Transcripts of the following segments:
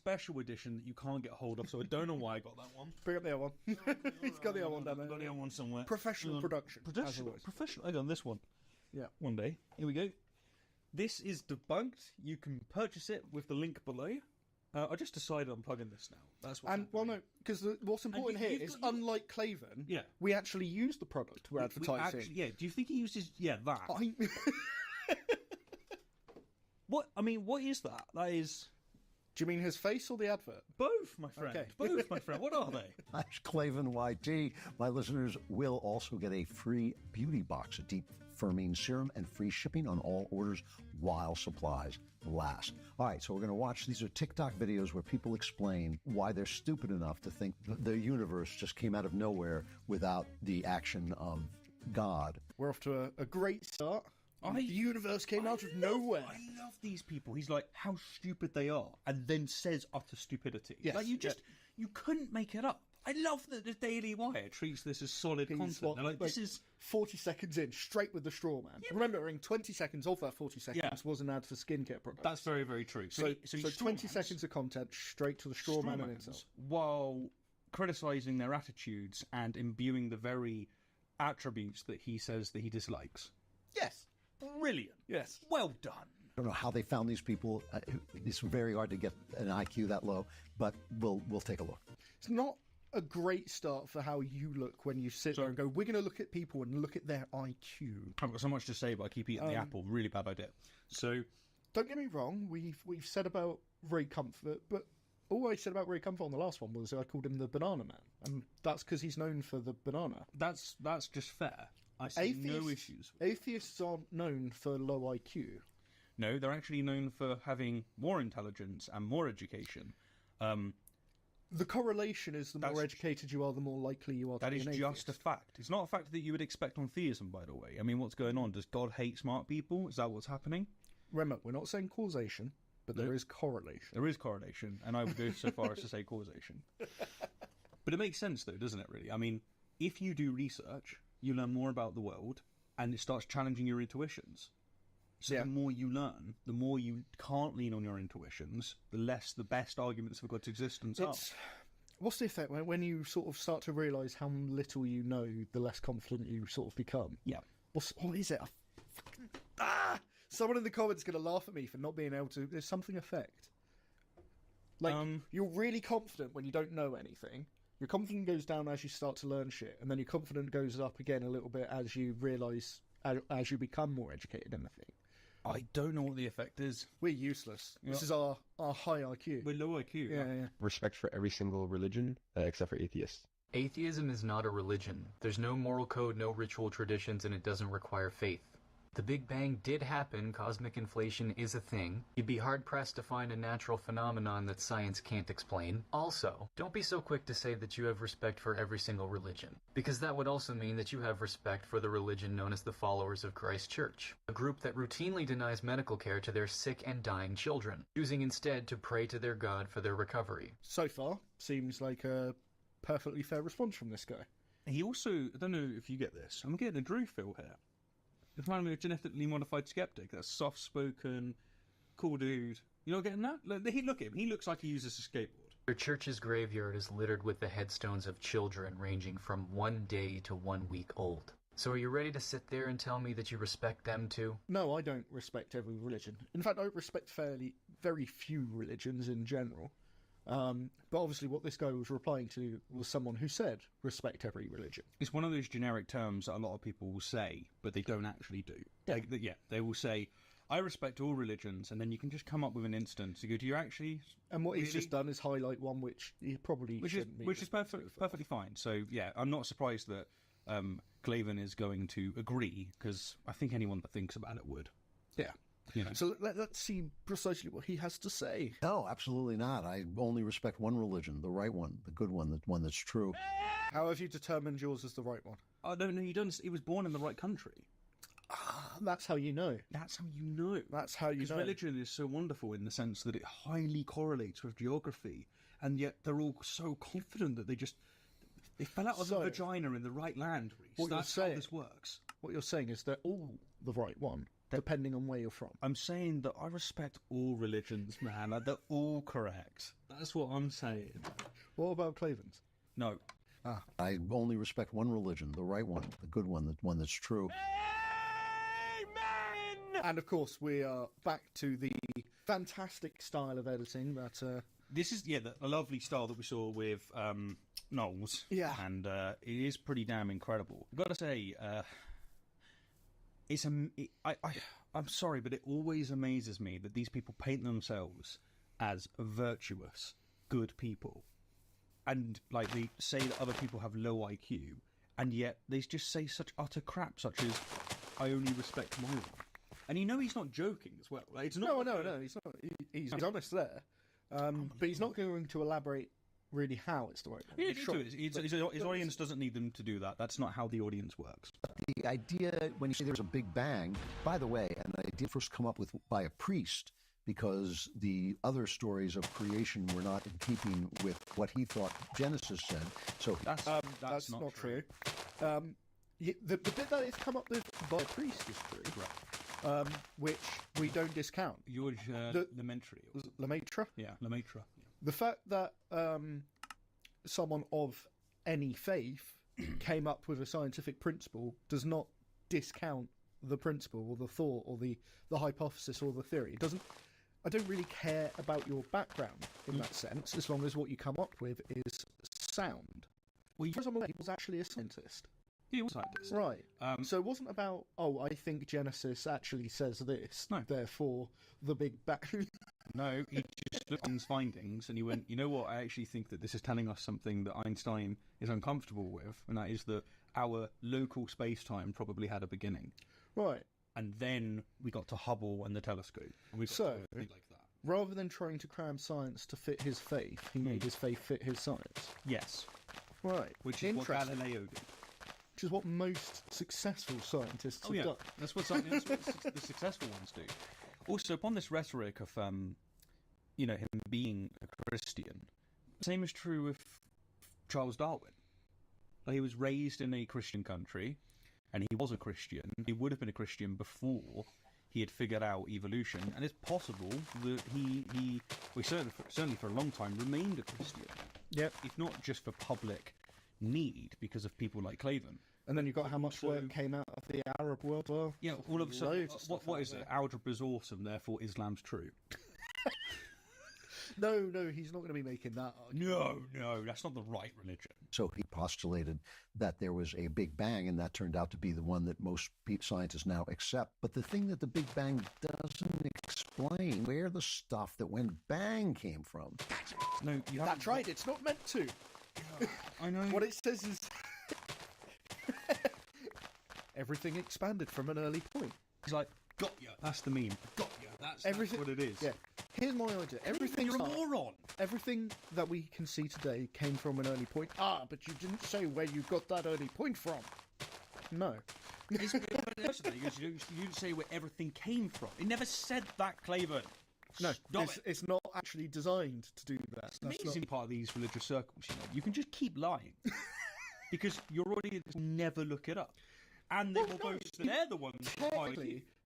special edition that you can't get hold of, so I don't know why I got that one. Bring up the other one. He's got the other one down there. Got the other one somewhere. Professional production. Professional. I got this one. Yeah. One day. Here we go. This is debunked. You can purchase it with the link below. I just decided I'm plugging this now. That's what. And well, no, because what's important here is, unlike Claven, we actually use the product we're advertising. Do you think he uses that? What? I mean, what is that? That is. Do you mean his face or the advert? Both, my friend. Okay. Both, my friend. What are they? Slash Claven YT. My listeners will also get a free beauty box, a deep firming serum, and free shipping on all orders while supplies last. All right, so we're going to watch. These are TikTok videos where people explain why they're stupid enough to think the universe just came out of nowhere without the action of God. We're off to a great start. The universe came out of nowhere. I love these people. He's like, how stupid they are, and then says utter stupidity. Yes. Like, you couldn't make it up. I love that the Daily Wire treats this as solid content. They're like, this is 40 seconds in, straight with the straw man. Yeah, remembering 20 seconds of that 40 seconds was an ad for skincare products. That's very, very true. So 20 seconds of content straight to the straw man and himself. While criticising their attitudes and imbuing the very attributes that he says that he dislikes. Yes. Brilliant. Yes. Well done. I don't know how they found these people. It's very hard to get an IQ that low, but we'll take a look. It's not a great start for how you look when you sit there and go, we're going to look at people and look at their IQ. I've got so much to say, but I keep eating the apple. Really bad idea. So, don't get me wrong. We've said about Ray Comfort, but all I said about Ray Comfort on the last one was I called him the Banana Man, and that's because he's known for the banana. That's just fair. I see no issues. Atheists aren't known for low IQ. No, they're actually known for having more intelligence and more education. The correlation is the more educated you are, the more likely you are to be an atheist. That is just a fact. It's not a fact that you would expect on theism, by the way. I mean, what's going on? Does God hate smart people? Is that what's happening? Remember, we're not saying causation, but there is correlation. There is correlation, and I would go so far as to say causation. But it makes sense, though, doesn't it, really? I mean, if you do research, you learn more about the world, and it starts challenging your intuitions. So the more you learn, the more you can't lean on your intuitions, the best arguments for God's existence are. What's the effect when you sort of start to realise how little you know, the less confident you sort of become? Yeah. What is it? Someone in the comments is going to laugh at me for not being able to... There's something effect. Like, you're really confident when you don't know anything. Your confidence goes down as you start to learn shit, and then your confidence goes up again a little bit as you realise, as you become more educated in the thing. I don't know what the effect is. We're useless. This is our high IQ. We're low IQ. Yeah. Respect for every single religion, except for atheists. Atheism is not a religion. There's no moral code, no ritual traditions, and it doesn't require faith. The Big Bang did happen, cosmic inflation is a thing. You'd be hard-pressed to find a natural phenomenon that science can't explain. Also, don't be so quick to say that you have respect for every single religion, because that would also mean that you have respect for the religion known as the Followers of Christ Church, a group that routinely denies medical care to their sick and dying children, choosing instead to pray to their God for their recovery. So far, seems like a perfectly fair response from this guy. He also, I don't know if you get this, I'm getting a Drew feel here. If I'm a genetically modified skeptic, that's soft-spoken, cool dude. You're not getting that? Look at him. He looks like he uses a skateboard. Their church's graveyard is littered with the headstones of children ranging from 1 day to 1 week old. So are you ready to sit there and tell me that you respect them too? No, I don't respect every religion. In fact, I respect very few religions in general. But obviously what this guy was replying to was someone who said, respect every religion. It's one of those generic terms that a lot of people will say, but they don't actually do. They will say, I respect all religions, and then you can just come up with an instance. You go, do you actually... And what he's just done is highlight one which he probably shouldn't be. Which is perfectly fine. So, yeah, I'm not surprised that Claven is going to agree, because I think anyone that thinks about it would. Yeah. You know. So let's see precisely what he has to say. No, absolutely not. I only respect one religion, the right one, the good one, the one that's true. How have you determined yours is the right one? I don't know. He was born in the right country. That's how you know. That's how you know. That's how you know. Because religion is so wonderful in the sense that it highly correlates with geography, and yet they're all so confident that they fell out of the vagina in the right land, Reece. That's how this works. What you're saying is they're all the right one. depending on where you're from. I'm saying that I respect all religions, man. Like, they're all correct. That's what I'm saying. What about Clavens? No. I only respect one religion, the right one, the good one, the one that's true. Amen! And of course, we are back to the fantastic style of editing that... This is, the lovely style that we saw with Knowles. Yeah. And it is pretty damn incredible. I've got to say, I'm sorry, but it always amazes me that these people paint themselves as virtuous, good people. And, like, they say that other people have low IQ, and yet they just say such utter crap, such as, I only respect my one. And you know he's not joking as well. Like, it's not No, he's not. He's honest there. But he's not going to elaborate really how it's the right one. Yeah, his audience doesn't need them to do that. That's not how the audience works. The idea, when you say there's a Big Bang, by the way, an idea first come up with by a priest, because the other stories of creation were not in keeping with what he thought Genesis said. So that's not true. The bit that it's come up with by a priest is true, Right. Which we don't discount. George Lemaitre. Lemaitre? Yeah, Lemaitre. Yeah. The fact that someone of any faith came up with a scientific principle does not discount the principle or the thought or the hypothesis or the theory. It doesn't. I don't really care about your background in that sense, as long as what you come up with is sound. Well, for example, he was actually a scientist. He was a scientist. Right. So it wasn't about, I think Genesis actually says this, No. therefore the Big Bang. No, he just looked at his findings and he went, you know what, I actually think that this is telling us something that Einstein is uncomfortable with, and that is that our local space-time probably had a beginning. Right. And then we got to Hubble and the telescope. And we got to think like that. Rather than trying to cram science to fit his faith, he made his faith fit his science. Yes. Right. Which is what Galileo did. Which is what most successful scientists have done. That's what the successful ones do. Also, upon this rhetoric of, him being a Christian, the same is true with Charles Darwin. Like, he was raised in a Christian country, and he was a Christian. He would have been a Christian before he had figured out evolution, and it's possible that he certainly for a long time remained a Christian. Yep. If not just for public need, because of people like Claven. And then you've got how much work came out of the Arab world. Well, yeah, all of a sudden, what is it? Algebra's awesome, therefore Islam's true. No, he's not going to be making that argument. No, that's not the right religion. So he postulated that there was a Big Bang, and that turned out to be the one that most scientists now accept. But the thing that the Big Bang doesn't explain where the stuff that went bang came from. No, that's right. It's not meant to. I know. What it says is everything expanded from an early point. He's like, got ya. That's the meme. Got ya. That's what it is. Yeah. Here's my idea. You're a moron. Everything that we can see today came from an early point. But you didn't say where you got that early point from. No. You didn't say where everything came from. It never said that, Claven. No, it's not actually designed to do that. That's the amazing part of these religious circles. You can just keep lying because your audience will never look it up, and they will boast that they're the ones.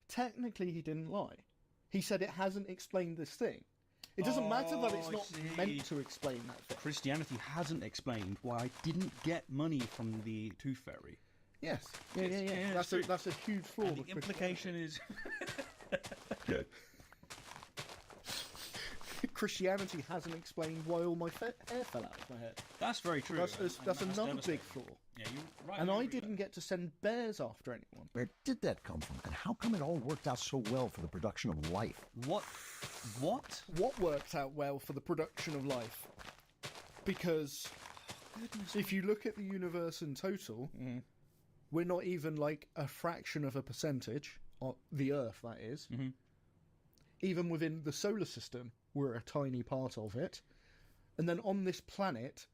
Technically, he didn't lie. He said it hasn't explained this thing. It doesn't matter that it's not meant to explain that thing. Christianity hasn't explained why I didn't get money from the Tooth Fairy. Yes. Yeah. That's a huge flaw. And the implication is. Christianity hasn't explained why all my hair fell out of my head. That's very true. That's another big flaw. Yeah, you're right. And I didn't get to send bears after anyone. Where did that come from? And how come it all worked out so well for the production of life? What? What worked out well for the production of life? Because if you look at the universe in total, we're not even like a fraction of a percentage of the Earth, that is. Mm-hmm. Even within the solar system, we're a tiny part of it. And then on this planet,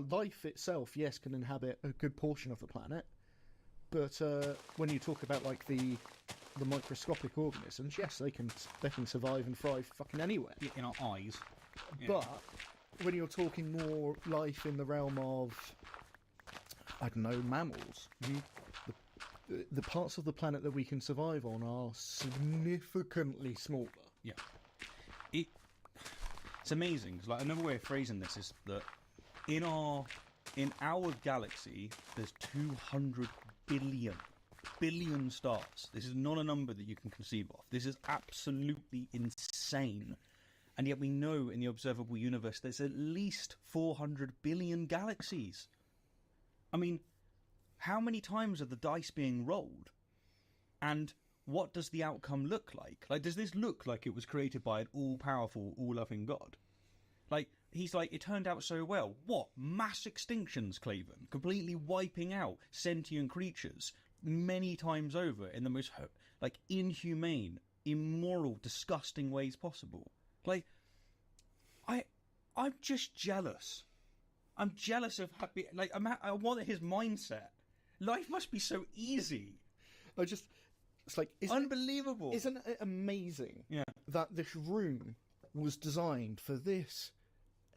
life itself, yes, can inhabit a good portion of the planet. But when you talk about like the microscopic organisms, yes, they can survive and thrive fucking anywhere. Yeah, in our eyes. Yeah. But when you're talking more life in the realm of, I don't know, mammals, the parts of the planet that we can survive on are significantly smaller. Yeah. It's amazing. 'Cause, like, another way of phrasing this is that in our galaxy, there's 200 billion stars. This is not a number that you can conceive of. This is absolutely insane. And yet we know in the observable universe there's at least 400 billion galaxies. I mean, how many times are the dice being rolled? And what does the outcome look like? Like, does this look like it was created by an all-powerful, all-loving God? Like, he's like, it turned out so well. What? Mass extinctions, Claven. Completely wiping out sentient creatures many times over in the most, like, inhumane, immoral, disgusting ways possible. Like, I'm just jealous. I'm jealous of happy. Like, I want his mindset. Life must be so easy. It's like unbelievable. Isn't it amazing? Yeah. That this room was designed for this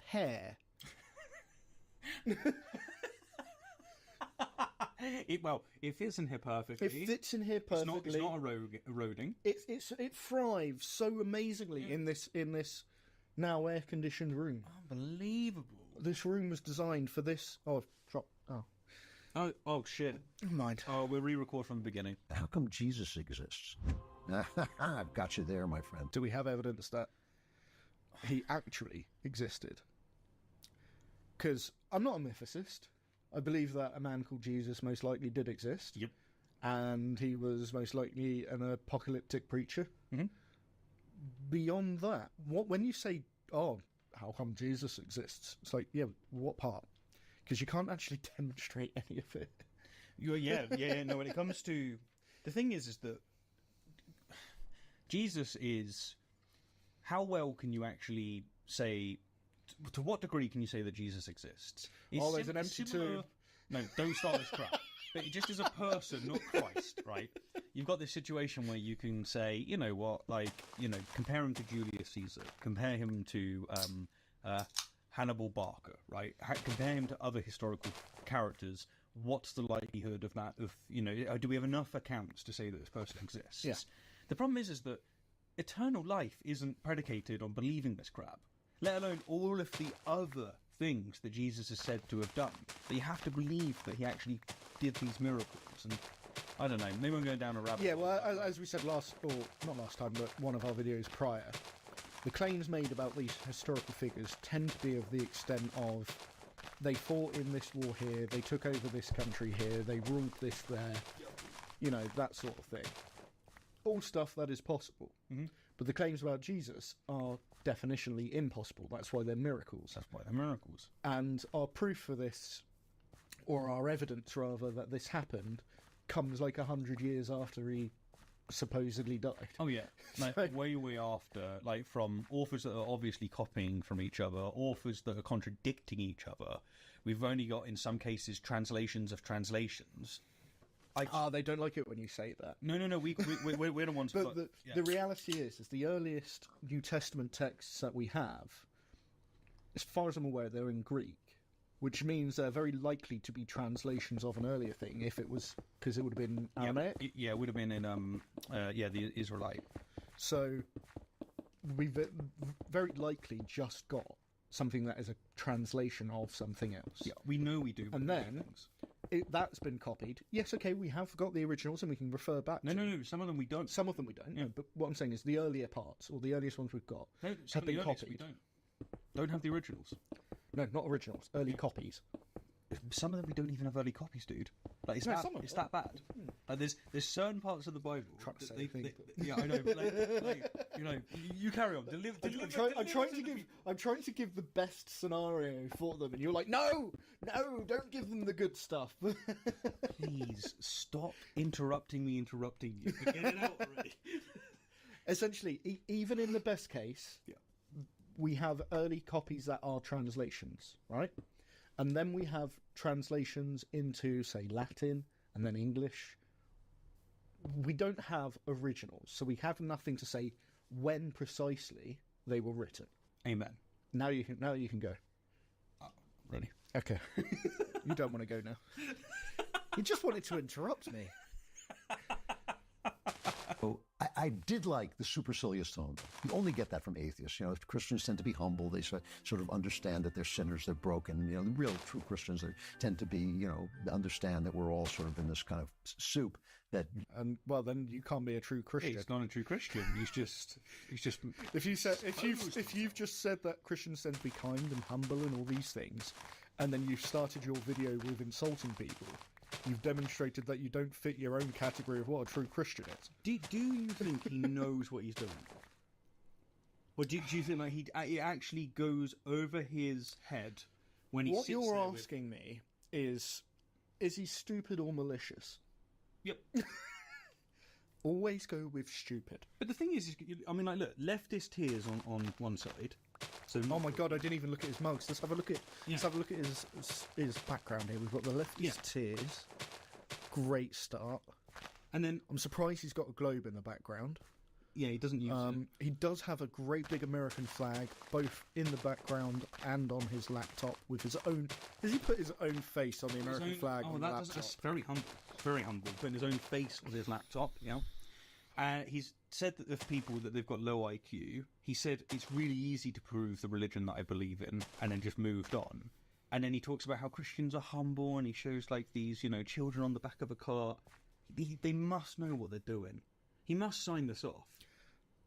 hair. It fits in here perfectly. It fits in here perfectly. It's not eroding. It thrives so amazingly in this now air conditioned room. Unbelievable. This room was designed for this. Oh, I've dropped. Oh shit. Never mind. Oh, we'll re-record from the beginning. How come Jesus exists? I've got you there, my friend. Do we have evidence that he actually existed? Because I'm not a mythicist. I believe that a man called Jesus most likely did exist. Yep. And he was most likely an apocalyptic preacher. Mm-hmm. Beyond that, when you say, oh, how come Jesus exists? It's like, yeah, what part? Because you can't actually demonstrate any of it. Yeah. No, when it comes to... The thing is that Jesus is... How well can you actually say... To what degree can you say that Jesus exists? There's an empty tomb. No, don't start this crap. But just as a person, not Christ, right? You've got this situation where you can say, you know what, compare him to Julius Caesar, compare him to Hannibal Barker, right? Compare him to other historical characters. What's the likelihood of that? Do we have enough accounts to say that this person exists? Yeah. The problem is that eternal life isn't predicated on believing this crap, let alone all of the other things that Jesus is said to have done. But you have to believe that he actually did these miracles. And I don't know, maybe I'm going down a rabbit hole. Yeah, well, as we said not last time, but one of our videos prior, the claims made about these historical figures tend to be of the extent of they fought in this war here, they took over this country here, they ruled this there, that sort of thing. All stuff that is possible. Mm-hmm. But the claims about Jesus are definitionally impossible. That's why they're miracles. And our proof for this, or our evidence rather, that this happened, comes like 100 years after he supposedly died. Oh yeah, way after, like from authors that are obviously copying from each other, authors that are contradicting each other. We've only got, in some cases, translations of translations. They don't like it when you say that. No, we're the ones. But the reality is the earliest New Testament texts that we have, as far as I'm aware, they're in Greek, which means they're very likely to be translations of an earlier thing. If it was, because it would have been Aramaic. Yeah, it would have been in the Israelite. So we've very likely just got something that is a translation of something else. Yeah, we know we do. And then that's been copied. Yes, okay, we have got the originals and we can refer back to. No, some of them we don't. Some of them we don't. Yeah. But what I'm saying is the earlier parts, or the earliest ones we've got, have been copied. We don't have the originals. No, not originals. Early copies. Some of them we don't even have early copies, dude. Like it's that bad. Like there's certain parts of the Bible. Trying to say things. Yeah, I know. But you carry on. I'm trying to give the best scenario for them, and you're like, no, don't give them the good stuff. Please stop interrupting me. Get it out already. Essentially, even in the best case, we have early copies that are translations, right? And then we have translations into, say, Latin and then English. We don't have originals, so we have nothing to say when precisely they were written. Amen. Now you can go. Ready? Okay. You don't want to go now. You just wanted to interrupt me. So I did like the supercilious tone. You only get that from atheists. You know, Christians tend to be humble. They sort of understand that they're sinners, they're broken. You know, the real true Christians they tend to be, you know, understand that we're all sort of in this kind of soup. That And well, then you can't be a true Christian. He's not a true Christian. He's just. If you've just said that Christians tend to be kind and humble and all these things, and then you've started your video with insulting people, you've demonstrated that you don't fit your own category of what a true Christian is. Do you think he knows what he's doing? Or do you think like it actually goes over his head when he What sits you're there asking me is he stupid or malicious? Yep. Always go with stupid. But the thing is, I mean, like, look, leftist tears on one side. So, Oh my god, I didn't even look at his mugs. Let's have a look at his background here. We've got the leftist tears. Great start. and then I'm surprised he's got a globe in the background. yeah, he doesn't use it. He does have a great big American flag, both in the background and on his laptop with his own. Has he put his own face on the American flag on the laptop? That's very humble. Very humble. Putting his own face on his laptop, you know. He's said that of people that they've got low IQ, he said it's really easy to prove the religion that I believe in, and then just moved on. And then he talks about how Christians are humble, and he shows like these, you know, children on the back of a car. They must know what they're doing. He must sign this off.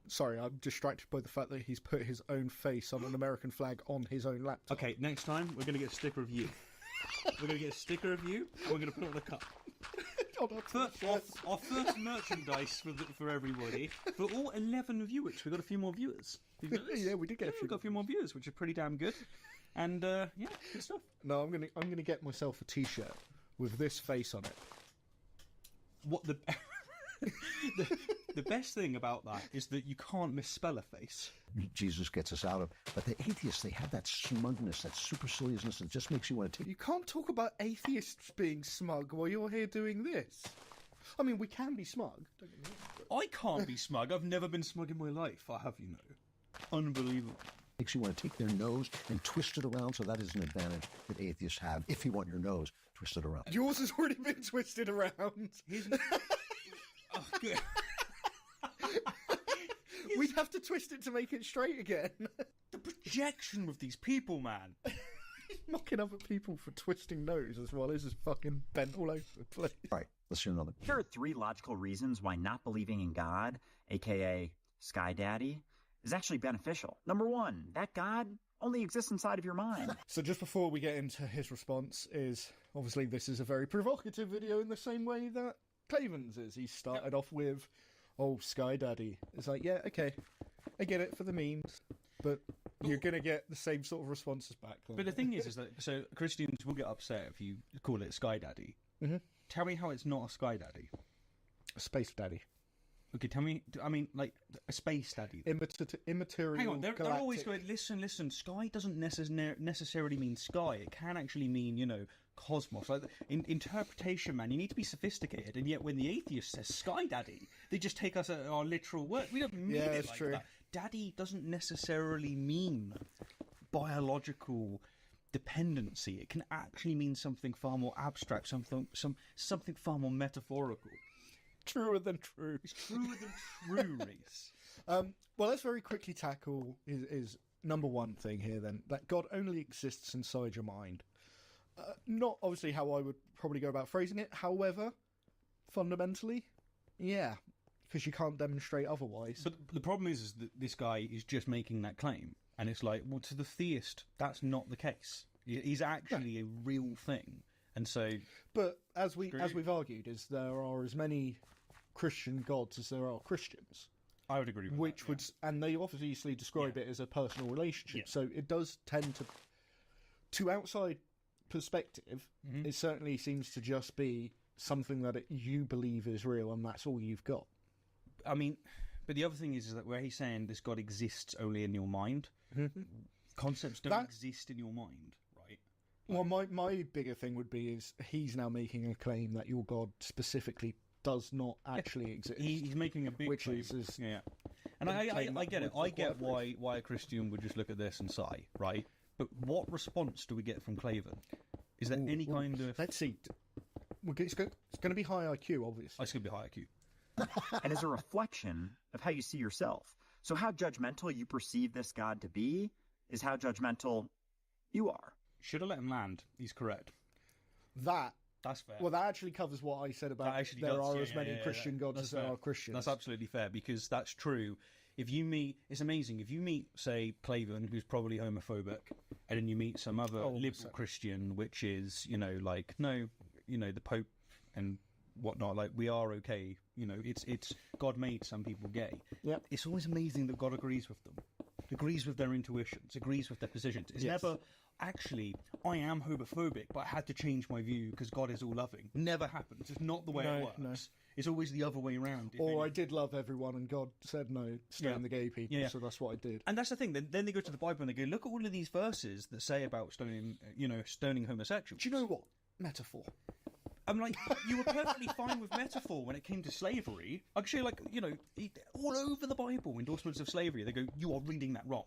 Sorry, I'm distracted by the fact that he's put his own face on an American flag on his own laptop. Okay, next time we're going to get a sticker of you. We're going to get a sticker of you, and we're going to put it on the cup. Our first merchandise for everybody, for all 11 viewers. We got a few more viewers. Yeah, we did get a few. We got a few more viewers, which is pretty damn good. And yeah, good stuff. No, I'm gonna get myself a T-shirt with this face on it. What the the best thing about that is that you can't misspell a face. Jesus gets us out of. But the atheists, they have that smugness, that superciliousness that just makes you want to take. You can't talk about atheists being smug while you're here doing this. I mean, we can be smug. Don't get me wrong, I can't be smug. I've never been smug in my life. I have, you know. Unbelievable. Makes you want to take their nose and twist it around, so that is an advantage that atheists have if you want your nose twisted around. but yours has already been twisted around. Oh, good. We'd have to twist it to make it straight again. The projection with these people, man. He's mocking other people for twisting nose as well as his fucking bent all over the place. All right, let's hear another. Here are 3 logical reasons why not believing in God, aka Sky Daddy, is actually beneficial. Number 1, that God only exists inside of your mind. So just before we get into his response is, obviously this is a very provocative video in the same way that Claven's is. He started off with, oh, Sky Daddy. It's like, yeah, okay, I get it for the memes, but you're going to get the same sort of responses back. But the thing is that so Christians will get upset if you call it Sky Daddy. Mm-hmm. Tell me how it's not a Sky Daddy. A Space Daddy. Okay, tell me. I mean, like a Space Daddy. Immaterial. Hang on, they're always galactic- going. Listen. Sky doesn't necessarily mean sky. It can actually mean, you know, cosmos. Like in interpretation, man, you need to be sophisticated. And yet, when the atheist says Sky Daddy, they just take us at our literal word. We don't mean it that's like true. that. Daddy doesn't necessarily mean biological dependency. It can actually mean something far more abstract, something far more metaphorical. Truer than true. It's truer than true, Reese. Well, let's very quickly tackle his number one thing here then, that God only exists inside your mind. Not obviously how I would probably go about phrasing it, however, fundamentally, yeah, because you can't demonstrate otherwise. But the problem is that this guy is just making that claim, and it's like, well, to the theist, that's not the case. He's actually a real thing, and so. But as we've argued, is there are as many Christian gods as there are Christians. I would agree with which that, would, and they obviously describe it as a personal relationship. Yeah. So it does tend to outside perspective, Mm-hmm. it certainly seems to just be something that you believe is real, and that's all you've got. I mean, but the other thing is that where he's saying this God exists only in your mind, concepts don't exist in your mind, right? Well, my bigger thing would be is he's now making a claim that your God specifically does not actually exist. He's making a big which claim. is yeah. And I get it. I get why a Christian would just look at this and sigh, right? But what response do we get from Claven? Is there any kind of... Let's see. It's going to be high IQ, obviously. It's going to be high IQ. And is a reflection of how you see yourself. So how judgmental you perceive this God to be is how judgmental you are. Should have let him land. He's correct. That's fair. Well, that actually covers what I said about there are as many Christian gods as there are Christians. That's absolutely fair, because that's true. If you meet, it's amazing. If you meet, say, Claven, who's probably homophobic, and then you meet some other liberal Christian, which is, like, no, the Pope and whatnot, like, we are okay. It's God made some people gay. Yeah. It's always amazing that God agrees with them, agrees with their intuitions, agrees with their positions. It's never, actually, I am homophobic, but I had to change my view because God is all loving. Never happens. It's not the way it works. No. It's always the other way around. Or I did love everyone and God said no, stone the gay people, so that's what I did. And that's the thing. Then they go to the Bible and they go, look at all of these verses that say about stoning homosexuals. Do you know what? Metaphor. I'm like, you were perfectly fine with metaphor when it came to slavery. Actually, all over the Bible, endorsements of slavery, they go, you are reading that wrong.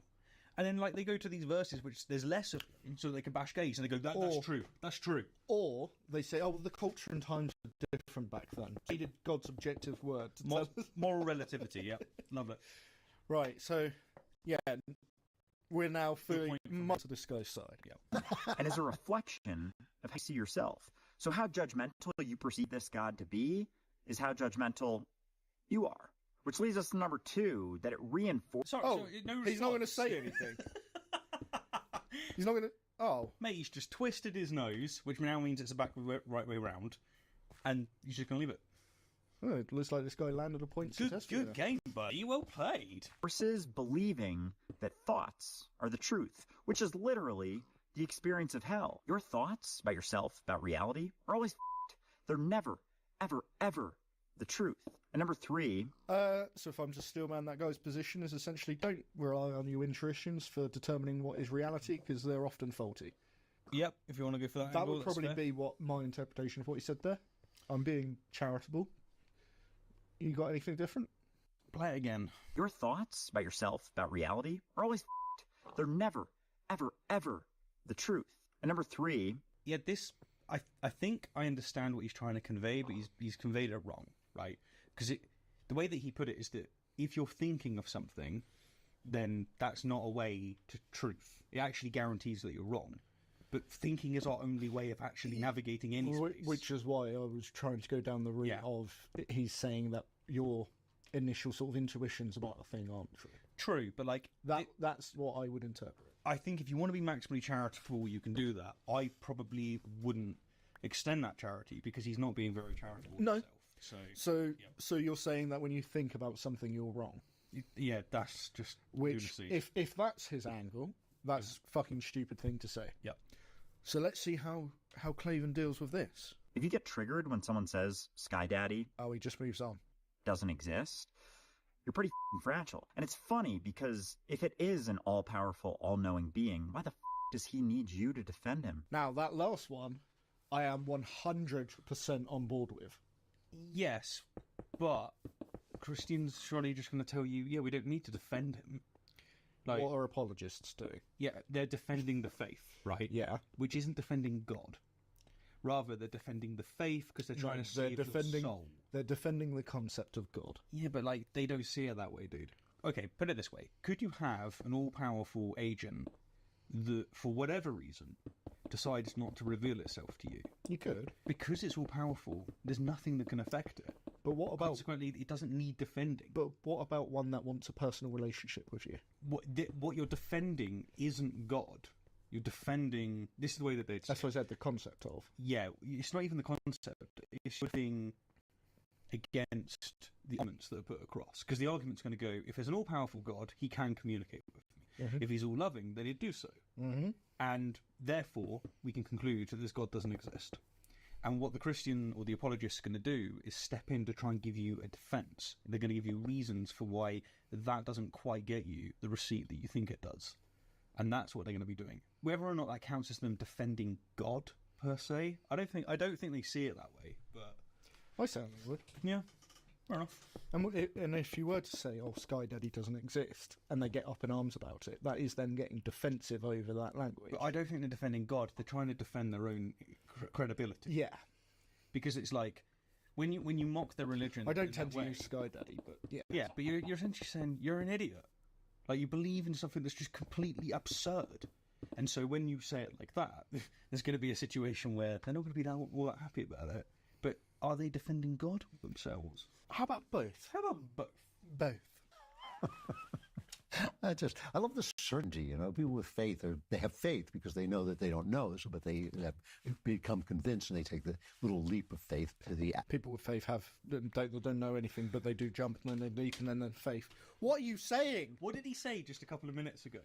And then, they go to these verses which there's less of, so they can bash gays, and they go, that's true, that's true. Or they say, the culture and times were different back then. They did God's objective word. Moral relativity, yeah. Love it. Right, so, we're now feeling much to this guy's side. Yeah. And as a reflection of how you see yourself. So how judgmental you perceive this God to be is how judgmental you are. Which leads us to number 2, that it reinforces... He's not going to say anything. He's not going to... Oh. Mate, he's just twisted his nose, which now means it's the right way round, and he's just going to leave it. Oh, it looks like this guy landed a point successfully. Good game, buddy. Well played. Versus believing that thoughts are the truth, which is literally the experience of hell. Your thoughts about yourself, about reality, are always f***ed. They're never, ever, ever the truth. And number 3... So if I'm to steelman that guy's position is essentially don't rely on your intuitions for determining what is reality, because they're often faulty. Yep, if you want to go for that That angle, would probably be what my interpretation of what he said there. I'm being charitable. You got anything different? Play it again. Your thoughts about yourself, about reality, are always f***ed. They're never, ever, ever the truth. And number 3... Yeah, this... I think I understand what he's trying to convey, but he's conveyed it wrong, right? Because the way that he put it is that if you're thinking of something, then that's not a way to truth. It actually guarantees that you're wrong. But thinking is our only way of actually navigating any space. Which is why I was trying to go down the route of he's saying that your initial sort of intuitions about a thing aren't true. True, but that's what I would interpret. I think if you want to be maximally charitable, you can do that. I probably wouldn't extend that charity because he's not being very charitable himself. So you're saying that when you think about something, you're wrong. Yeah, that's just which if that's his angle, that's a fucking stupid thing to say. Yep. So let's see how Claven deals with this. If you get triggered when someone says Sky Daddy, he just moves on, doesn't exist, you're pretty fragile. And it's funny because if it is an all-powerful, all-knowing being, why the does he need you to defend him? Now, that last one, I am 100% on board with. Yes, but Christian's surely just going to tell you, we don't need to defend him. What are apologists doing? Yeah, they're defending the faith, right? Yeah. Which isn't defending God. Rather, they're defending the faith because they're trying to save your soul. They're defending the concept of God. Yeah, but they don't see it that way, dude. Okay, put it this way. Could you have an all-powerful agent that, for whatever reason, decides not to reveal itself to you? You could. Because it's all-powerful, there's nothing that can affect it. But what about... Consequently, it doesn't need defending. But what about one that wants a personal relationship with you? What you're defending isn't God. You're defending... This is the way that they'd say. That's what I said, the concept of. Yeah, it's not even the concept. It's defending against the arguments that are put across. Because the argument's going to go, if there's an all-powerful God, he can communicate with me. Mm-hmm. If he's all-loving, then he'd do so. Mm-hmm. And therefore, we can conclude that this God doesn't exist. And what the Christian or the apologist is going to do is step in to try and give you a defense. They're going to give you reasons for why that doesn't quite get you the receipt that you think it does. And that's what they're going to be doing. Whether or not that counts as them defending God, per se, I don't think they see it that way. But I certainly would. Yeah, fair enough. And if you were to say, Sky Daddy doesn't exist, and they get up in arms about it, that is them getting defensive over that language. But I don't think they're defending God. They're trying to defend their own credibility. Yeah. because it's like when you mock their religion. I don't in tend that to way, use Sky Daddy, but yeah. Yeah, but you're essentially saying you're an idiot. Like, you believe in something that's just completely absurd. And so when you say it like that, there's going to be a situation where they're not going to be all that happy about it. But are they defending God themselves? How about both? How about both? Both. I love the certainty, you know. People with faith, they have faith because they know that they don't know, but they have become convinced, and they take the little leap of faith to the. People with faith don't know anything, but they do jump and then they leap and then faith. What are you saying? What did he say just a couple of minutes ago?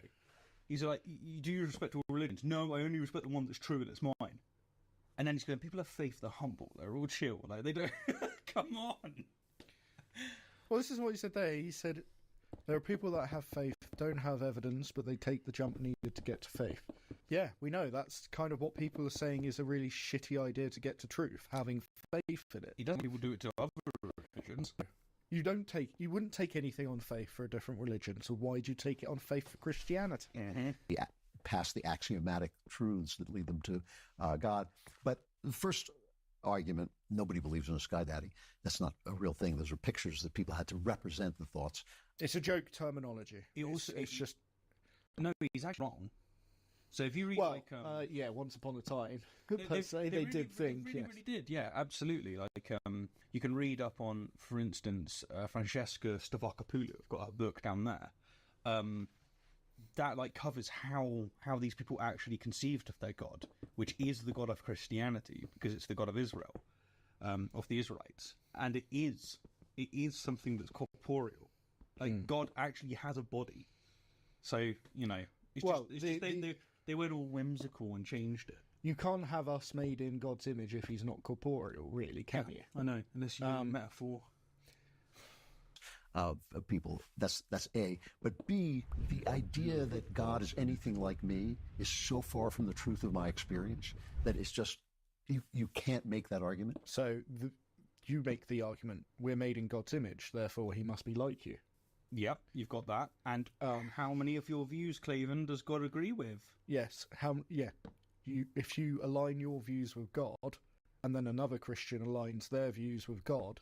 He's like, do you respect all religions? No, I only respect the one that's true and it's mine. And then he's going, people have faith, they're humble, they're all chill. Like, they don't. Come on. Well, this is what he said there. He said, there are people that have faith, don't have evidence, but they take the jump needed to get to faith. Yeah, we know. That's kind of what people are saying is a really shitty idea to get to truth, having faith in it. He doesn't. People do it to other religions. You wouldn't take anything on faith for a different religion, so why'd you take it on faith for Christianity? Yeah, past the axiomatic truths that lead them to God. But the first argument, nobody believes in a Sky Daddy. That's not a real thing. Those are pictures that people had to represent the thoughts. It's a joke terminology. It's just... No, he's actually wrong. So if you read, yeah, Once Upon a Time, they did think, They really did, yeah, absolutely. Like, you can read up on, for instance, Francesca Stavropoulou. I've got a book down there. That like covers how these people actually conceived of their God, which is the God of Christianity, because it's the God of Israel, of the Israelites, and it is something that's corporeal. Like, God actually has a body. So, you know, they went all whimsical and changed it. You can't have us made in God's image if he's not corporeal, really, can you? I know, unless you use a metaphor. Of people, that's A. But B, the idea that God is anything like me is so far from the truth of my experience that it's just, you can't make that argument. So you make the argument, we're made in God's image, therefore he must be like you. Yep, you've got that. And how many of your views, Claven, does God agree with? Yes. If you align your views with God, and then another Christian aligns their views with God,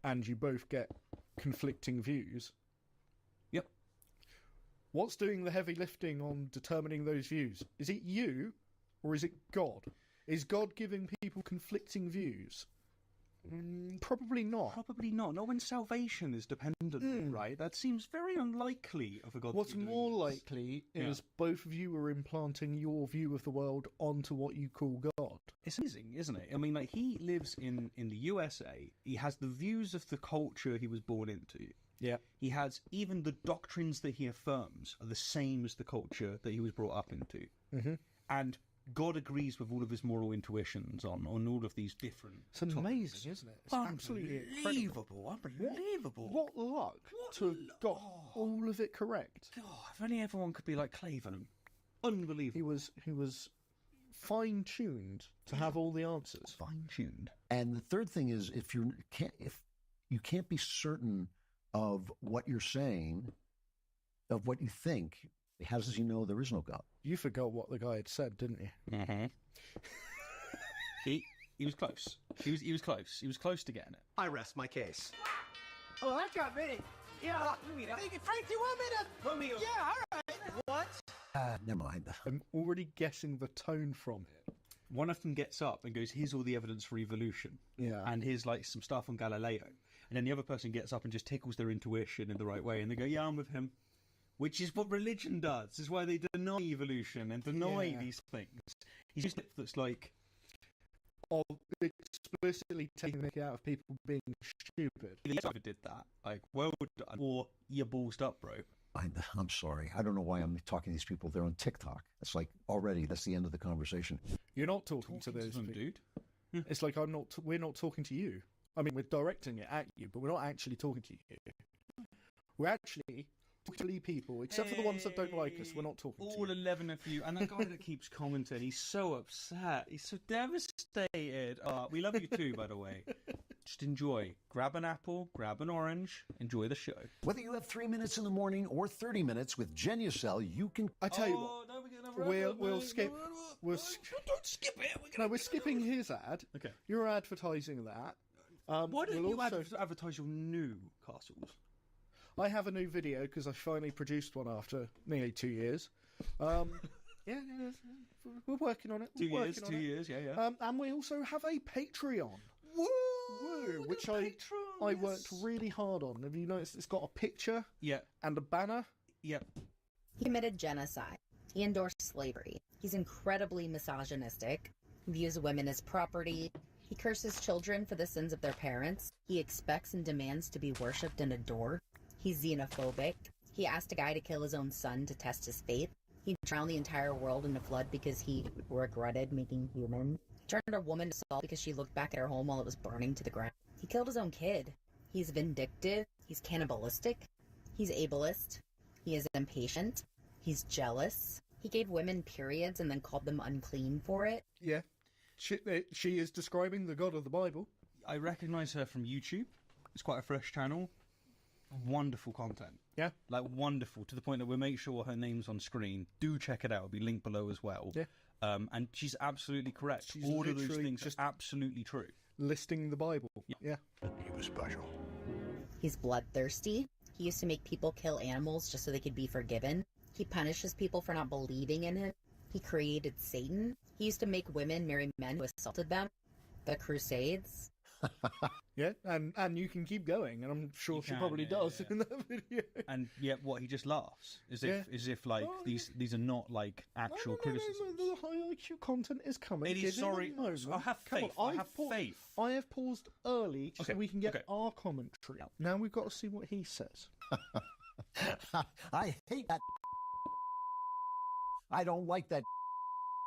and you both get conflicting views. Yep. What's doing the heavy lifting on determining those views? Is it you, or is it God? Is God giving people conflicting views? Probably not. Probably not. Not when salvation is dependent, right? That seems very unlikely of a God. What's more likely is both of you are implanting your view of the world onto what you call God. It's amazing, isn't it? I mean, like, he lives in the USA. He has the views of the culture he was born into. Yeah. He has even the doctrines that he affirms are the same as the culture that he was brought up into. Mm-hmm. And God agrees with all of his moral intuitions on all of these different It's amazing, isn't it? It's absolutely unbelievable. Unbelievable. What luck to have got all of it correct. God, if only everyone could be like Claven. Unbelievable. He was fine-tuned to have all the answers. Fine-tuned. And the third thing is, if you can't be certain of what you're saying, of what you think, how does he know there is no God? You forgot what the guy had said, didn't you? Mm-hmm. he was close. He was close. He was close to getting it. I rest my case. Oh, that got me. Yeah. Frank, do you want me to? Put me on. Yeah, all right. What? Never mind. I'm already guessing the tone from it. One of them gets up and goes, here's all the evidence for evolution. Yeah. And here's like some stuff on Galileo. And then the other person gets up and just tickles their intuition in the right way. And they go, yeah, I'm with him. Which is what religion does. This is why they deny evolution and deny these things. He's just that's like... Of explicitly taking the out of people being stupid. If you ever did that, like, well done. Or you're ballsed up, bro. I'm sorry. I don't know why I'm talking to these people. They're on TikTok. It's like, already, that's the end of the conversation. You're not talking to those people. Dude. Yeah. It's like we're not talking to you. I mean, we're directing it at you, but we're not actually talking to you. We're actually... people, except for the ones that don't like us, we're not talking to you. All 11 of you, and that guy that keeps commenting, he's so upset, he's so devastated. We love you too, by the way. Just enjoy. Grab an apple, grab an orange, enjoy the show. Whether you have 3 minutes in the morning or 30 minutes with Genucell, you can... I tell you what, we'll skip Don't skip it. We're skipping his ad. Okay. You're advertising that. Why don't we'll you also- advertise your new castles? I have a new video because I finally produced one after nearly 2 years. Yeah, we're working on it. 2 years, yeah. And we also have a Patreon. Woo! Which I worked really hard on. Have you noticed it's got a picture Yeah, and a banner? yeah. He committed genocide. He endorsed slavery. He's incredibly misogynistic. He views women as property. He curses children for the sins of their parents. He expects and demands to be worshipped and adored. He's xenophobic. He asked a guy to kill his own son to test his faith. He drowned the entire world in a flood because he regretted making humans. He turned a woman to salt because she looked back at her home while it was burning to the ground. He killed his own kid. He's vindictive. He's cannibalistic. He's ableist. He is impatient. He's jealous. He gave women periods and then called them unclean for it. Yeah. She is describing the God of the Bible. I recognise her from YouTube. It's quite a fresh channel. Wonderful content. Yeah. Like, wonderful, to the point that we'll make sure her name's on screen. Do check it out. It'll be linked below as well. Yeah. And she's absolutely correct. She's All of those literally things just are absolutely true. Listing the Bible. Yeah. He was special. He's bloodthirsty. He used to make people kill animals just so they could be forgiven. He punishes people for not believing in him. He created Satan. He used to make women marry men who assaulted them. The Crusades. Yeah, and you can keep going, and I'm sure You she can, probably yeah, does yeah. in that video. And yet, what, he just laughs as if like Oh, these are not like actual criticisms. The high IQ content is coming. It is, Give him a sorry. moment. I have Come faith. on, I have faith. I have paused early so Okay, we can get okay. our commentary out. Now we've got to see what he says. I hate that. I don't like that.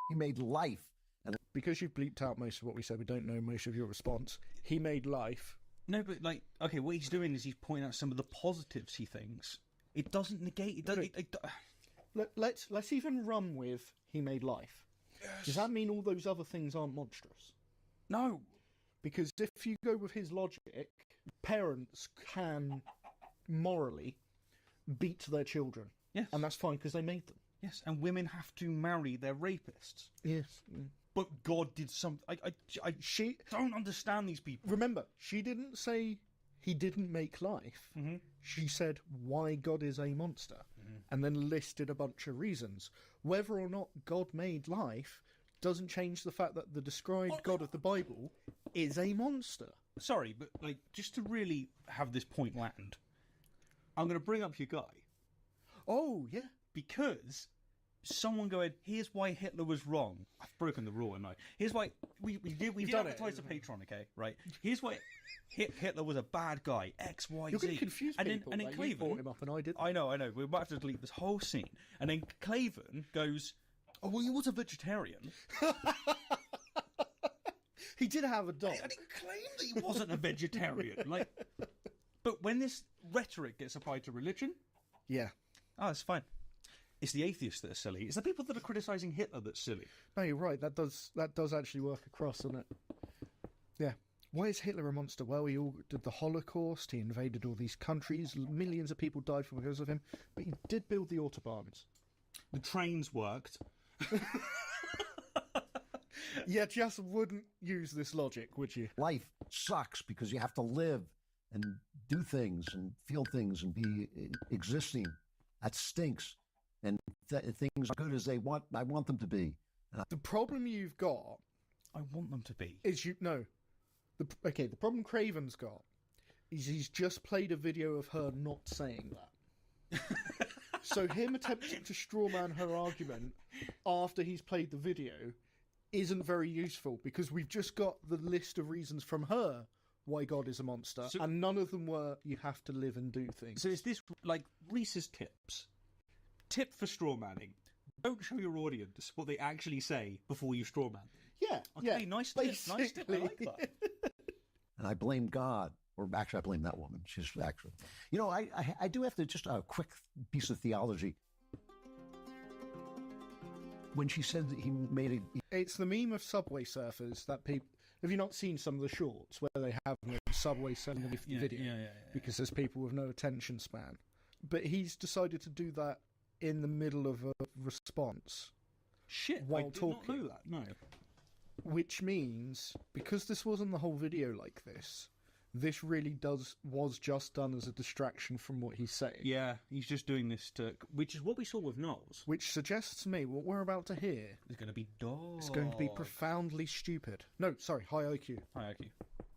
He made life. And Because you've bleeped out most of what we said, we don't know most of your response. He made life. No, but like, okay, what he's doing is he's pointing out some of the positives he thinks. It doesn't negate. It doesn't. Let's even run with he made life. Does that mean all those other things aren't monstrous? No. Because if you go with his logic, parents can morally beat their children. Yes. And that's fine because they made them. Yes, and women have to marry their rapists. Yes. But God did something. She don't understand these people. Remember, she didn't say he didn't make life. Mm-hmm. She said why God is a monster, and then listed a bunch of reasons. Whether or not God made life doesn't change the fact that the described God of the Bible is a monster. Sorry, but like, just to really have this point land, I'm going to bring up your guy Oh, yeah. because someone going, here's why Hitler was wrong. I've broken the rule, haven't I? Here's why we did done it. advertise the Patreon, okay? Right. Here's why Hitler was a bad guy. X, Y, You're Z. going to confuse and people. Then, and then You brought Claven, him up and I did. I know. We might have to delete this whole scene. And then Claven goes, oh, well, he was a vegetarian. He did have a dog. And he claimed that he wasn't a vegetarian. Like, but when this rhetoric gets applied to religion, Yeah. oh, it's fine. It's the atheists that are silly. It's the people that are criticising Hitler that's silly. No, you're right. That does actually work across, doesn't it? Yeah. Why is Hitler a monster? Well, he did the Holocaust. He invaded all these countries. Millions of people died because of him. But he did build the autobahns. The trains worked. You just wouldn't use this logic, would you? life sucks because you have to live and do things and feel things and be existing. That stinks. And things are good as I want them to be. The problem you've got I want them to be. is the problem Craven's got is he's just played a video of her not saying that. So him attempting to strawman her argument after he's played the video isn't very useful because we've just got the list of reasons from her why God is a monster, and none of them were you have to live and do things. So is this like Reese's tips? Tip for straw manning. Don't show your audience what they actually say before you straw man. Yeah, Okay, yeah, nice tip. Nice tip. I like that. And I blame God. Or actually, I blame that woman. She's actually... You know, I do have to... Just a quick piece of theology. When she said that he made it... It's the meme of Subway surfers that people... Have you not seen some of the shorts where they have Subway selling the video? Yeah. Because there's people with no attention span. But he's decided to do that in the middle of a response. Shit, while I did talking. not know that. No. Which means, because this wasn't the whole video like this really was just done as a distraction from what he's saying. Yeah, he's just doing this which is what we saw with Knowles. Which suggests to me what we're about to hear is going to be dog. It's going to be profoundly stupid. No, sorry, high IQ. High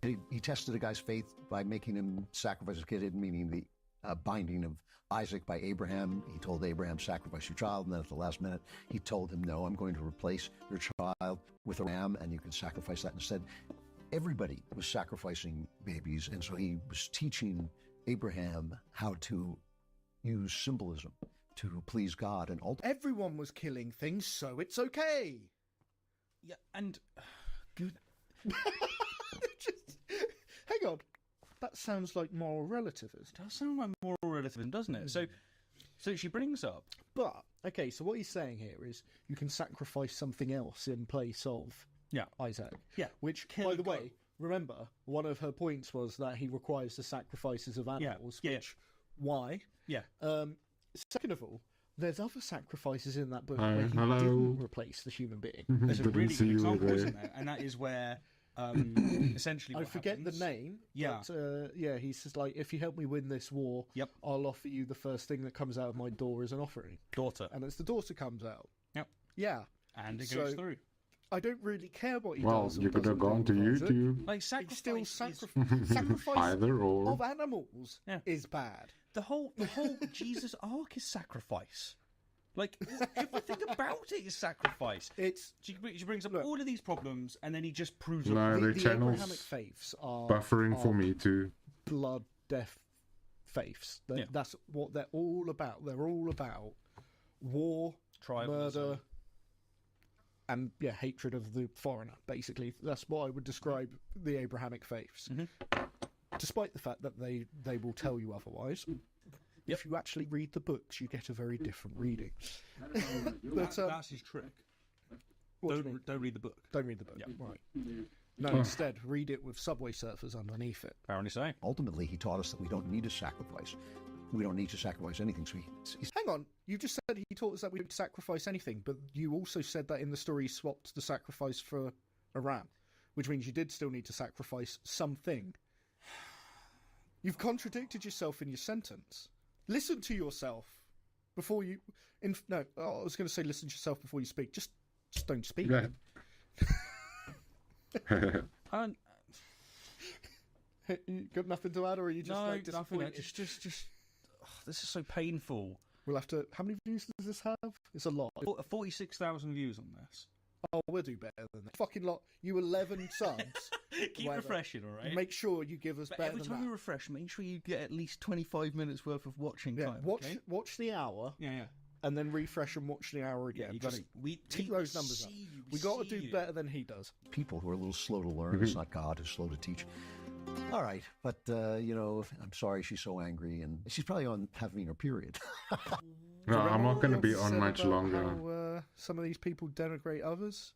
IQ. He tested a guy's faith by making him sacrifice a kid, meaning the binding of Isaac by Abraham. He told Abraham, sacrifice your child, and then at the last minute, he told him, no, I'm going to replace your child with a ram, and you can sacrifice that instead. Everybody was sacrificing babies, and so he was teaching Abraham how to use symbolism to please God. And everyone was killing things, so it's okay. Yeah, and... Good. Hang on. That sounds like moral relativism. It does sound like moral relativism, doesn't it? So she brings up... But, okay, so what he's saying here is you can sacrifice something else in place of Isaac. Yeah. Which, by the way, remember, one of her points was that he requires the sacrifices of animals. Yeah. Which, why? Yeah. Second of all, there's other sacrifices in that book where he didn't replace the human being. There's a really good example, isn't there? And that is where... essentially, I forget the name. Yeah, but, he says like, if you help me win this war, I'll offer you the first thing that comes out of my door as an offering. Daughter, and it's the daughter comes out. Yep. Yeah, and it goes through. I don't really care what he does. Well, you could have gone to YouTube. Like sacrifice either or of animals is bad. The whole Jesus arc is sacrifice. Like, everything about it is sacrifice. She brings up all of these problems, and then he just proves the Abrahamic faiths are buffering for me too. Blood, death faiths. That's what they're all about. They're all about war, murder, and hatred of the foreigner. Basically, that's what I would describe the Abrahamic faiths. Mm-hmm. Despite the fact that they will tell you otherwise. If you actually read the books, you get a very different reading. That's his trick. Don't read the book. Don't read the book. Right. No, instead, read it with Subway Surfers underneath it. Apparently so. Ultimately, he taught us that we don't need to sacrifice. We don't need to sacrifice anything. So hang on. You just said he taught us that we don't sacrifice anything, but you also said that in the story he swapped the sacrifice for a ram, which means you did still need to sacrifice something. You've contradicted yourself in your sentence. Listen to yourself before you... I was going to say listen to yourself before you speak. Just don't speak. Yeah. You got nothing to add, or are you just disappointed? Nothing. Just this is so painful. We'll have to... How many views does this have? It's a lot. 46,000 views on this. Oh, we'll do better than that. Fucking lot. You 11 subs. Keep refreshing, all right? Make sure you give us better than that. Every time you refresh, make sure you get at least 25 minutes worth of watching time. Watch the hour. Yeah. And then refresh and watch the hour again. You got to keep those numbers up. We got to do better than he does. People who are a little slow to learn. It's not God who's slow to teach. All right, but I'm sorry she's so angry, and she's probably on having her period. No, I'm not going to be on much longer. How, some of these people denigrate others,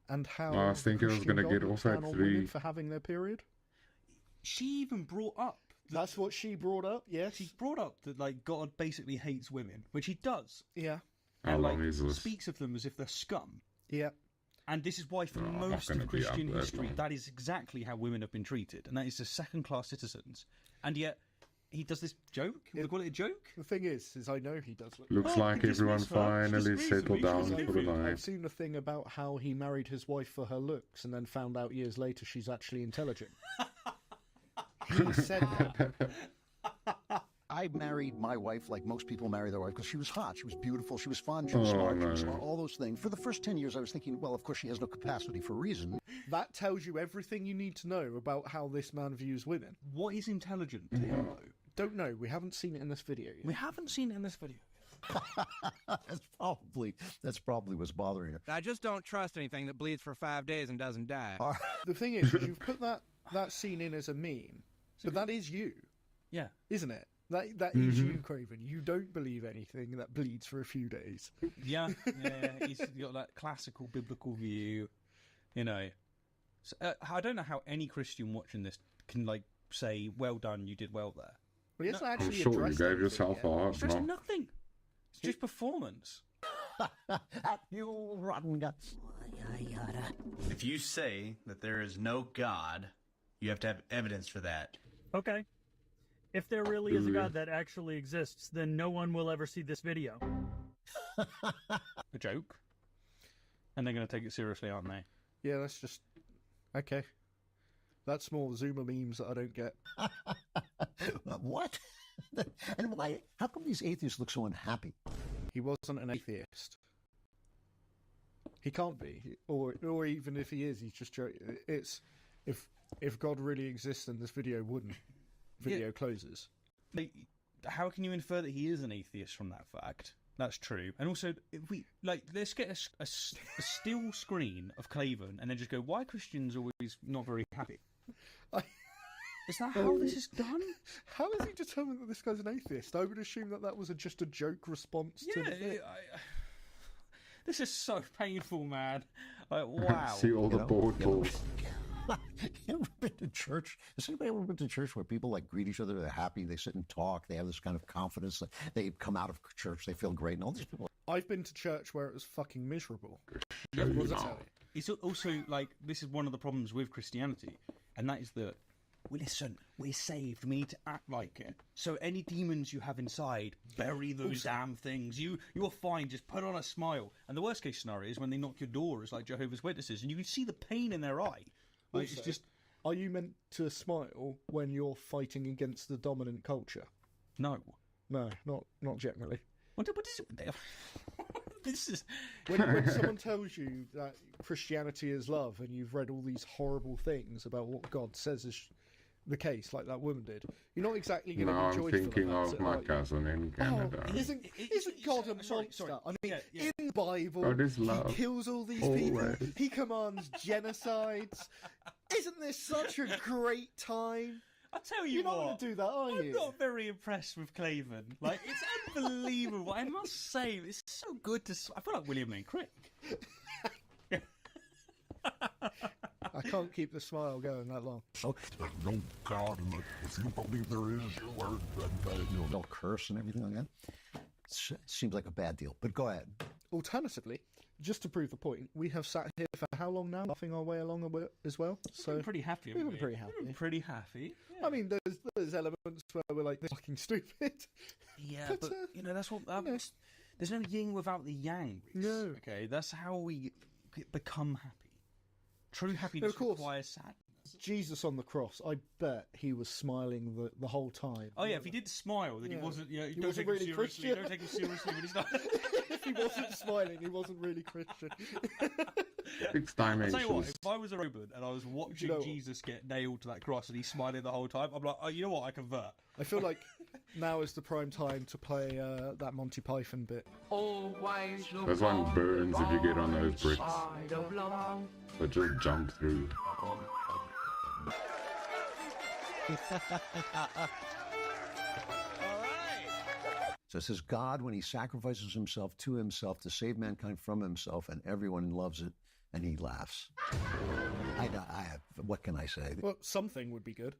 and how I was thinking I was going to get off at 3 for having their period. She even brought up. That's what she brought up. Yes, she brought up that God basically hates women, which he does. Yeah, how long is this? Speaks of them as if they're scum. Yeah. And this is why, for most of Christian history, that is exactly how women have been treated, and that is as second-class citizens. And yet, he does this joke. Would you call it a joke? The thing is I know he does. Looks like everyone finally settled down for the night. I've seen a thing about how he married his wife for her looks, and then found out years later she's actually intelligent. He said that. I married my wife like most people marry their wife because she was hot, she was beautiful, she was fun, she was smart, she was smart, all those things. For the first 10 years, I was thinking, well, of course, she has no capacity for reason. That tells you everything you need to know about how this man views women. What is intelligent to him, though? Don't know. We haven't seen it in this video yet. We haven't seen it in this video. That's probably what's bothering her. I just don't trust anything that bleeds for 5 days and doesn't die. The thing is, you've put that scene in as a meme, but that is you. Yeah. Isn't it? That is you, Craven. You don't believe anything that bleeds for a few days. Yeah. He's got that classical biblical view, So, I don't know how any Christian watching this can say, "Well done, you did well there." Well, he hasn't actually I'm sure you gave yourself a heart. It's just nothing. It's just performance. At you rotten guts. If you say that there is no God, you have to have evidence for that. Okay. If there really is a God that actually exists, then no one will ever see this video. A joke. And they're going to take it seriously, aren't they? Yeah, that's just... Okay. That's more Zoomer memes that I don't get. What? And why? How come these atheists look so unhappy? He wasn't an atheist. He can't be. Or even if he is, he's just joking. It's... If God really exists, then this video wouldn't. Video closes. Like, how can you infer that he is an atheist from that fact? That's true. And also, if we let's get a still screen of Claven and then just go, why are Christians always not very happy? Is that how this is done? How is he determined that this guy's an atheist? I would assume that was just a joke response to the thing. This is so painful, man. Like, wow. See all the portals. You ever been to church? Has anybody ever been to church where people like greet each other? They're happy. They sit and talk. They have this kind of confidence. They come out of church. They feel great. And all these people. I've been to church where it was fucking miserable. It's also like this is one of the problems with Christianity, and that is that listen, we're saved. We need to act like it. So any demons you have inside, bury those damn things. You're fine. Just put on a smile. And the worst case scenario is when they knock your door as like Jehovah's Witnesses, and you can see the pain in their eye. Like, Also, it's just. Are you meant to smile when you're fighting against the dominant culture? No, not generally. What is it? This is when someone tells you that Christianity is love, and you've read all these horrible things about what God says is the case, like that woman did. You're not exactly going to be joyful. I'm thinking about of it, my are you? cousin in Canada. Isn't God a monster? I mean, in the Bible, God is love. he kills all these people. He commands genocides. Isn't this such a great time? I tell you You're not what, going to do that, are you? I'm not very impressed with Claven. Like, it's unbelievable. I must say, it's so good to. I feel like William Lane Craig. I can't keep the smile going that long. So, no God, if you believe there is, you are, no curse and everything like that. Seems like a bad deal, but go ahead. Alternatively, just to prove the point, we have sat here for how long now, laughing our way along as well. So we're pretty happy. We're pretty happy. We're pretty happy. Yeah. I mean, there's elements where we're like, this is fucking stupid. Yeah, but you know that's what. There's no yin without the yang. No. Okay, that's how we become happy. True happiness requires sadness. Jesus on the cross, I bet he was smiling the whole time. Oh yeah, if he did smile, then he wasn't. Yeah, he wasn't really Christian. Don't take him seriously when he's not. If he wasn't smiling, he wasn't really Christian. Fixed dimensions. I'll tell you what, if I was a robot and I was watching Jesus get nailed to that cross and he's smiling the whole time, I'm like, oh, you know what, I convert. I feel like now is the prime time to play that Monty Python bit. This one burns if you get on those bricks. But just jump through. So it says, God, when he sacrifices himself to himself to save mankind from himself, and everyone loves it, and he laughs. What can I say? Well, something would be good.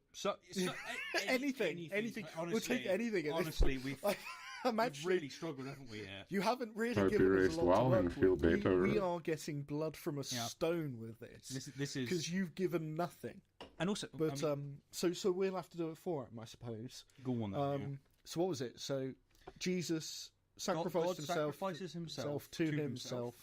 Anything. Honestly, we'll take anything. Honestly, we've really struggled, haven't we? Yeah. You haven't really Hope given you us a lot to work and feel with. better. We are getting blood from a stone with this. This is because you've given nothing. And also, but so we'll have to do it for him, I suppose. Go on. Then, So what was it? So Jesus sacrifices himself to himself.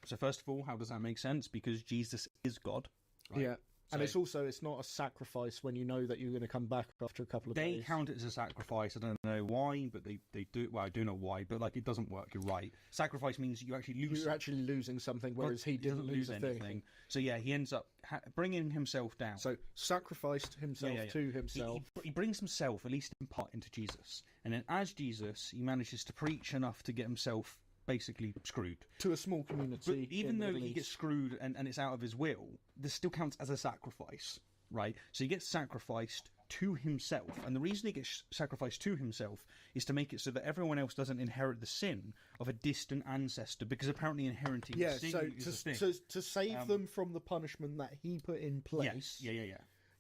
So first of all, how does that make sense? Because Jesus is God. Right? Yeah. And it's not a sacrifice when you know that you're going to come back after a couple of days. They count it as a sacrifice. I don't know why, but they do. Well, I do know why, but like it doesn't work. You're right. Sacrifice means you actually lose. You're actually losing something, whereas he didn't lose anything. Thing. So yeah, he ends up bringing himself down. So sacrificed himself to himself. He brings himself, at least in part, into Jesus, and then as Jesus, he manages to preach enough to get himself basically screwed to a small community. But even though he gets screwed and it's out of his will, this still counts as a sacrifice, right? So he gets sacrificed to himself, and the reason he gets sacrificed to himself is to make it so that everyone else doesn't inherit the sin of a distant ancestor, because apparently inheriting sin is a sin. To save them from the punishment that he put in place. Yes.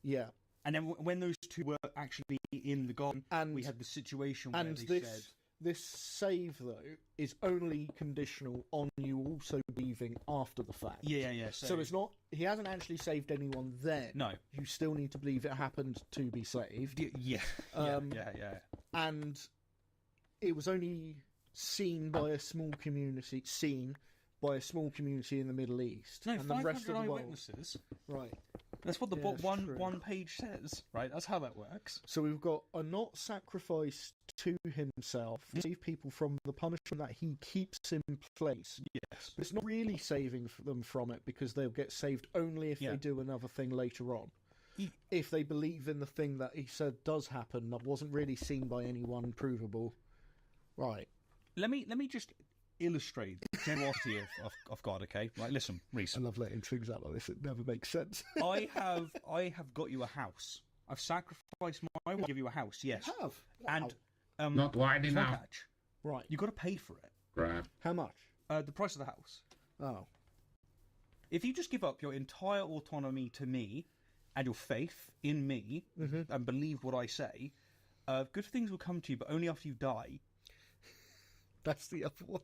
Yeah. And then when those two were actually in the garden, and we had the situation where they said, This save, though, is only conditional on you also believing after the fact. Yeah. So it's not... He hasn't actually saved anyone then. No. You still need to believe it happened to be saved. Yeah. And it was only seen by a small community... in the Middle East. No, and 500 the rest of the world. eyewitnesses. Right. That's what the Yeah, that's true. one page says, right? That's how that works. So we've got a not sacrifice to himself, save people from the punishment that he keeps in place. Yes. But it's not really saving them from it, because they'll get saved only if they do another thing later on. If they believe in the thing that he said does happen, that wasn't really seen by anyone provable. Right. Let me just illustrate the generosity of God, okay? Right, listen, Reese. I love letting things out like this. It never makes sense. I have got you a house. I've sacrificed my will to give you a house, yes. You have? Wow. And Not wide there's one enough. catch. Right. You've got to pay for it. Right. How much? The price of the house. Oh. If you just give up your entire autonomy to me and your faith in me and believe what I say, good things will come to you, but only after you die. That's the other one.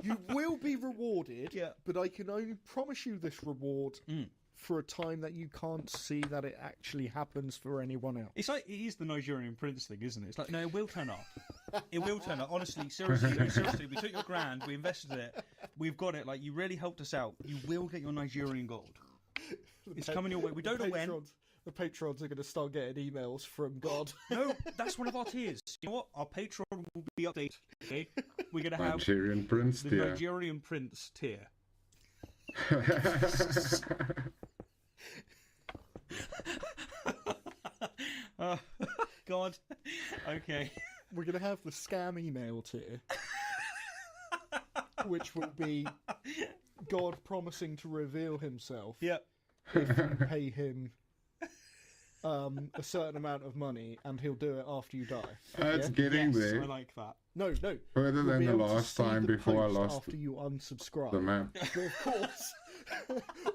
You will be rewarded, but I can only promise you this reward for a time that you can't see that it actually happens for anyone else. It's like, it is the Nigerian prince thing, isn't it? It's like, no, it will turn up. It will turn up. Honestly, seriously, we took your grand, we invested it, we've got it. Like, you really helped us out. You will get your Nigerian gold. It's coming your way. We don't know when. The patrons are going to start getting emails from God. No, that's one of our tiers. You know what? Our Patreon will be updated. Okay, we're going to have Nigerian Prince the tier. Nigerian Prince tier. God. Okay. We're going to have the scam email tier, which will be God promising to reveal himself. Yep. If you pay him a certain amount of money, and he'll do it after you die. That's getting there. I like that. No. Further You'll than be the able to last see time the before I post lost after you unsubscribe. the map. But of course,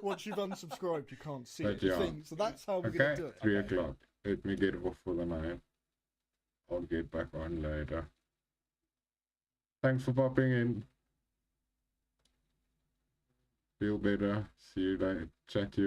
once you've unsubscribed, you can't see But the yeah. thing. So that's how we're Okay, going to do it. 3 o'clock. Let me get off for the night. I'll get back on later. Thanks for popping in. Feel better. See you later. Chat to you.